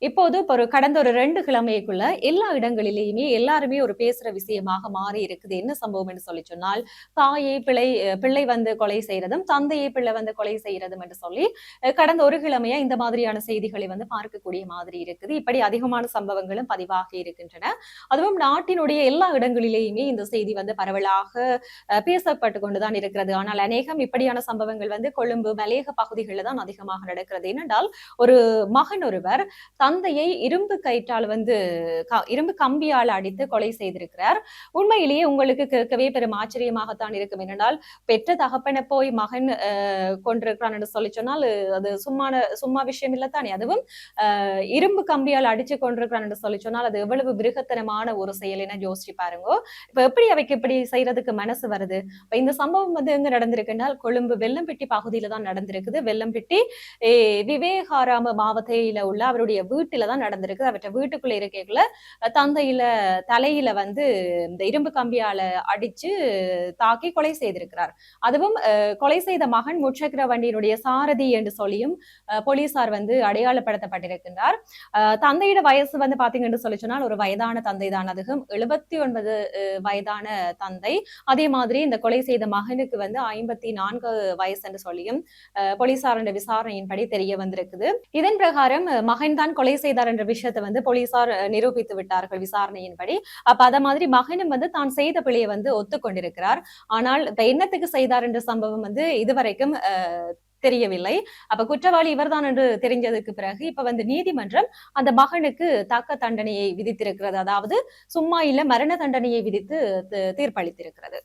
இப்போது ஒரு கடந்த ஒரு 2 கிழமைக்குள்ள எல்லா இடங்களிலேயுமே எல்லாருமே ஒரு பேசுற விஷயமாக மாறி இருக்குது. என்ன சம்பவம் என்று சொல்லி சொன்னால், தாயை பிள்ளை வந்து கொலை செய்றதும், தந்தையை பிள்ளை வந்து கொலை செய்றதும் என்று சொல்லி கடந்த ஒரு கிழமையா இந்த மாதிரியான செய்திகளை வந்து பார்க்கக்கூடிய மாதிரி இருக்குது. இப்படி அதிகமான சம்பவங்களும் பதிவாகி இருக்கின்றன. அதுவும் நாட்டினுடைய எல்லா இடங்களிலேயுமே இந்த செய்தி வந்து பரவலாக பேசப்பட்டு கொண்டுதான் இருக்கிறது. ஆனால் அநேகம் இப்படியான சம்பவங்கள் வந்து கொழும்பு, மலையக பகுதிகளில் தான் அதிகமாக நடக்கிறது. ஏனென்றால் ஒரு மகன் ஒருவர் தந்தையை இரும்பு கயிற்றால் வந்து இரும்பு கம்பியால் அடித்து கொலை செய்திருக்கிறார். உண்மையிலேயே உங்களுக்கு கேட்கவே பெரும் ஆச்சரியமாகத்தான் இருக்கும். என்னென்றால் பெற்ற தகப்பனை போய் மகன் கொண்டிருக்கிறான் என்று சொல்லி சொன்னால் அது சும்மா விஷயம் இல்லத்தானே. அதுவும் இரும்பு கம்பியால் அடிச்சு கொண்டிருக்கிறான் என்று சொல்லி சொன்னால் அது எவ்வளவு மிருகத்தனமான ஒரு செயல் என யோசிச்சு பாருங்க. இப்ப எப்படி அவைக்கு இப்படி செய்யறதுக்கு மனசு வருது? இப்ப இந்த சம்பவம் வந்து எங்க நடந்திருக்குன்னா கொழும்பு வெள்ளம்பிட்டி பகுதியில தான் நடந்திருக்குது. வெள்ளம்பிட்டி விவேகாராம மாவட்டத்தில உள்ள அவருடைய வீட்டுல தான் நடந்திருக்கு. அவற்றை வீட்டுக்குள்ள இருக்கைக்குள்ள தந்தையில தலையில வந்து இந்த இரும்பு கம்பியால அடிச்சு தாக்கி கொலை செய்திருக்கிறார். அதுவும் கொலை செய்த மகன் முச்சக்கர வண்டியினுடைய சாரதி என்று சொல்லியும் போலீசார் வந்து அடையாளப்படுத்தப்பட்டிருக்கின்றார். தந்தையோட வயசு வந்து பாத்தீங்கன்னு சொல்லி சொன்னால் ஒரு வயதான தந்தை தான். அதுவும் 79 வயதான தந்தை. அதே மாதிரி இந்த கொலை செய்த மகனுக்கு வந்து 54 வயசு என்று சொல்லியும் போலீசாரின் விசாரணையின்படி தெரிய வந்திருக்குது. இதன் பிரகாரம் மகன் தான் கொலை செய்தார் என்ற விஷயத்தை வந்து போலீசார் நிரூபித்து விட்டார்கள் விசாரணையின்படி. அப்ப அத மாதிரி மகனும் வந்து தான் செய்த பிழையை வந்து ஒத்துக்கொண்டிருக்கிறார். ஆனால் இப்ப என்னத்துக்கு செய்தார் என்ற சம்பவம் வந்து இதுவரைக்கும் தெரியவில்லை. அப்ப குற்றவாளி இவர்தான் என்று தெரிஞ்சதுக்கு பிறகு இப்ப வந்து நீதிமன்றம் அந்த மகனுக்கு தக்க தண்டனையை விதித்திருக்கிறது. அதாவது சும்மா இல்ல மரண தண்டனையை விதித்து தீர்ப்பளித்திருக்கிறது.